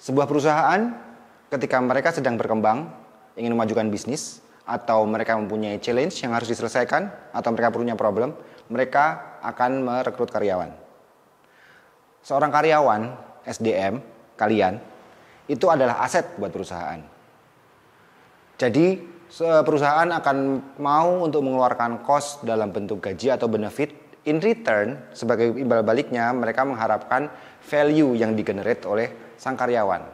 Sebuah perusahaan ketika mereka sedang berkembang, ingin memajukan bisnis, atau mereka mempunyai challenge yang harus diselesaikan, atau mereka punya problem, mereka akan merekrut karyawan. Seorang karyawan, SDM, kalian, itu adalah aset buat perusahaan. Jadi, perusahaan akan mau untuk mengeluarkan cost dalam bentuk gaji atau benefit. In return, sebagai imbal baliknya, mereka mengharapkan value yang digenerate oleh sang karyawan,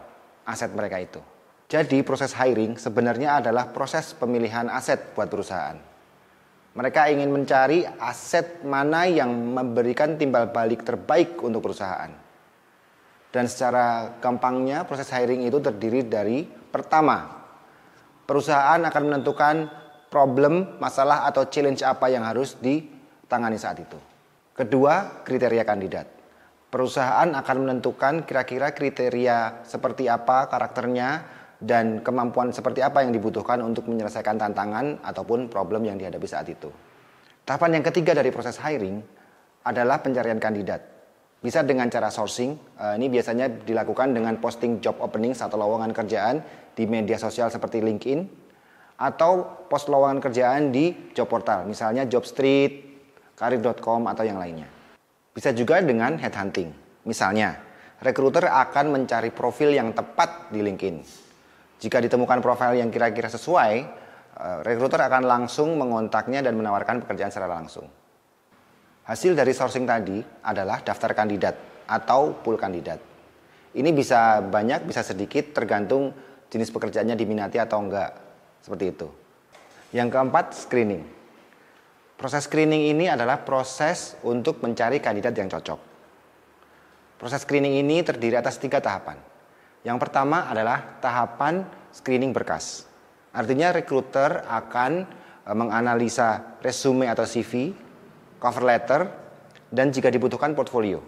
aset mereka itu. Jadi proses hiring sebenarnya adalah proses pemilihan aset buat perusahaan. Mereka ingin mencari aset mana yang memberikan timbal balik terbaik untuk perusahaan. Dan secara gampangnya proses hiring itu terdiri dari pertama, perusahaan akan menentukan problem, masalah atau challenge apa yang harus ditangani saat itu. Kedua, kriteria kandidat. Perusahaan akan menentukan kira-kira kriteria seperti apa karakternya dan kemampuan seperti apa yang dibutuhkan untuk menyelesaikan tantangan ataupun problem yang dihadapi saat itu. Tahapan yang ketiga dari proses hiring adalah pencarian kandidat. Bisa dengan cara sourcing, ini biasanya dilakukan dengan posting job openings atau lowongan kerjaan di media sosial seperti LinkedIn, atau post lowongan kerjaan di job portal, misalnya Jobstreet, Karir.com atau yang lainnya. Bisa juga dengan headhunting. Misalnya, rekruter akan mencari profil yang tepat di LinkedIn. Jika ditemukan profil yang kira-kira sesuai, rekruter akan langsung mengontaknya dan menawarkan pekerjaan secara langsung. Hasil dari sourcing tadi adalah daftar kandidat atau pool kandidat. Ini bisa banyak, bisa sedikit, tergantung jenis pekerjaannya diminati atau enggak. Seperti itu. Yang keempat, screening. Proses screening ini adalah proses untuk mencari kandidat yang cocok. Proses screening ini terdiri atas 3 tahapan. Yang pertama adalah tahapan screening berkas. Artinya rekruter akan menganalisa resume atau CV, cover letter, dan jika dibutuhkan portfolio.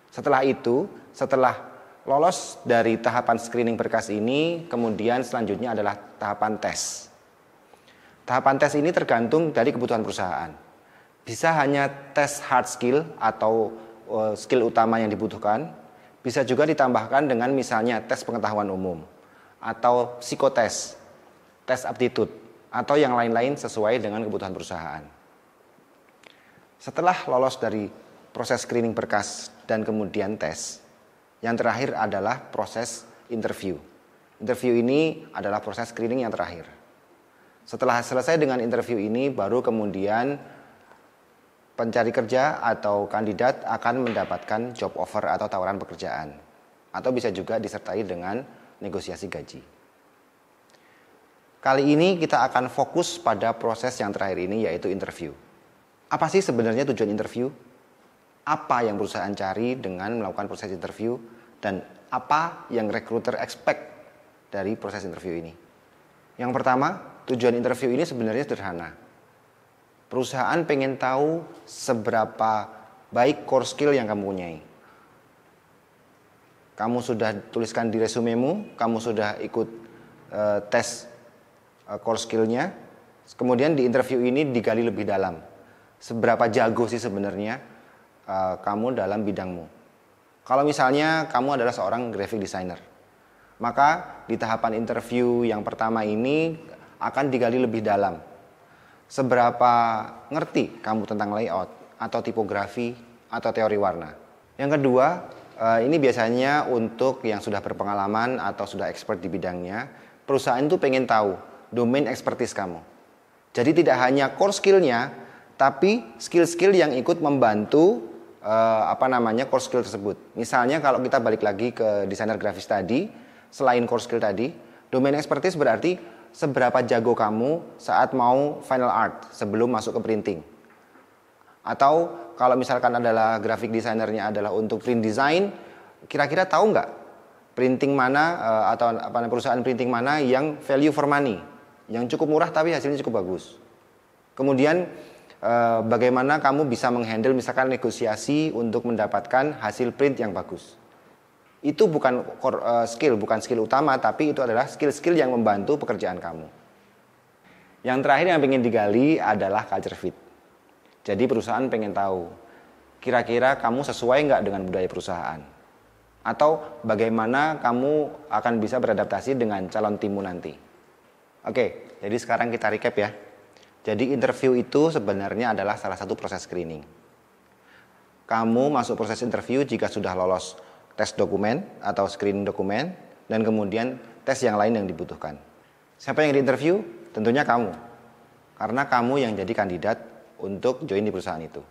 Setelah itu, setelah lolos dari tahapan screening berkas ini, kemudian selanjutnya adalah tahapan tes. Tahapan tes ini tergantung dari kebutuhan perusahaan. Bisa hanya tes hard skill atau skill utama yang dibutuhkan. Bisa juga ditambahkan dengan misalnya tes pengetahuan umum atau psikotes, tes aptitude, atau yang lain-lain sesuai dengan kebutuhan perusahaan. Setelah lolos dari proses screening berkas dan kemudian tes, yang terakhir adalah proses interview. Interview ini adalah proses screening yang terakhir. Setelah selesai dengan interview ini, baru kemudian pencari kerja atau kandidat akan mendapatkan job offer atau tawaran pekerjaan. Atau bisa juga disertai dengan negosiasi gaji. Kali ini kita akan fokus pada proses yang terakhir ini, yaitu interview. Apa sih sebenarnya tujuan interview? Apa yang perusahaan cari dengan melakukan proses interview? Dan apa yang recruiter expect dari proses interview ini? Yang pertama, tujuan interview ini sebenarnya sederhana. Perusahaan pengen tahu seberapa baik core skill yang kamu punyai. Kamu sudah tuliskan di resumemu, kamu sudah ikut tes core skillnya. Kemudian di interview ini digali lebih dalam. Seberapa jago sih sebenarnya kamu dalam bidangmu. Kalau misalnya kamu adalah seorang graphic designer, maka di tahapan interview yang pertama ini akan digali lebih dalam. Seberapa ngerti kamu tentang layout atau tipografi atau teori warna. Yang kedua, ini biasanya untuk yang sudah berpengalaman atau sudah expert di bidangnya. Perusahaan itu pengen tahu domain expertise kamu. Jadi tidak hanya core skill-nya, tapi skill-skill yang ikut membantu core skill tersebut. Misalnya kalau kita balik lagi ke desainer grafis tadi, selain core skill tadi, domain expertise berarti seberapa jago kamu saat mau final art sebelum masuk ke printing. Atau kalau misalkan adalah graphic designernya adalah untuk print design, kira-kira tahu nggak printing mana atau perusahaan printing mana yang value for money, yang cukup murah tapi hasilnya cukup bagus. Kemudian bagaimana kamu bisa menghandle misalkan negosiasi untuk mendapatkan hasil print yang bagus. Itu bukan bukan skill utama, tapi itu adalah skill-skill yang membantu pekerjaan kamu. Yang terakhir yang ingin digali adalah culture fit. Jadi perusahaan pengen tahu, kira-kira kamu sesuai nggak dengan budaya perusahaan. atau bagaimana kamu akan bisa beradaptasi dengan calon timmu nanti. Oke, jadi sekarang kita recap ya. Jadi interview itu sebenarnya adalah salah satu proses screening. Kamu masuk proses interview jika sudah lolos tes dokumen atau screening dokumen, dan kemudian tes yang lain yang dibutuhkan. Siapa yang diinterview? Tentunya kamu. Karena kamu yang jadi kandidat untuk join di perusahaan itu.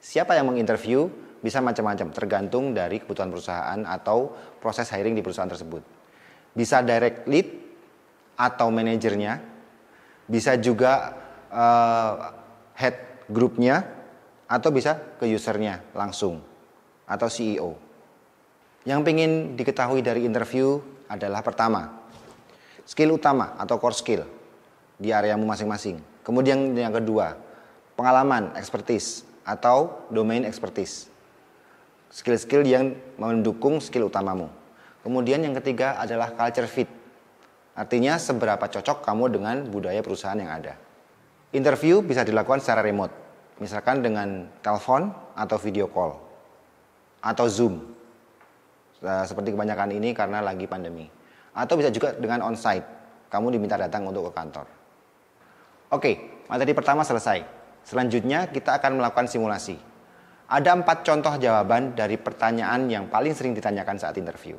Siapa yang menginterview bisa macam-macam, tergantung dari kebutuhan perusahaan atau proses hiring di perusahaan tersebut. Bisa direct lead atau manajernya, bisa juga head grupnya, atau bisa ke usernya langsung, atau CEO. Yang ingin diketahui dari interview adalah pertama, skill utama atau core skill di areamu masing-masing. Kemudian yang kedua, pengalaman, expertise atau domain expertise. Skill-skill yang mendukung skill utamamu. Kemudian yang ketiga adalah culture fit. Artinya seberapa cocok kamu dengan budaya perusahaan yang ada. Interview bisa dilakukan secara remote. Misalkan dengan telepon atau video call. Atau Zoom. Seperti kebanyakan ini karena lagi pandemi. Atau bisa juga dengan on-site. Kamu diminta datang untuk ke kantor. Oke, materi pertama selesai. Selanjutnya kita akan melakukan simulasi. Ada 4 contoh jawaban dari pertanyaan yang paling sering ditanyakan saat interview.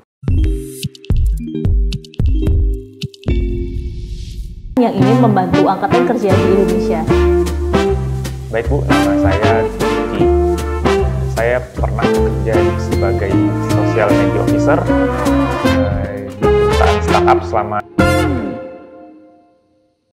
Yang ingin membantu angkatan kerja di Indonesia. Baik Bu, nama saya Duki. Saya pernah bekerja sebagai social media officer di perusahaan startup selama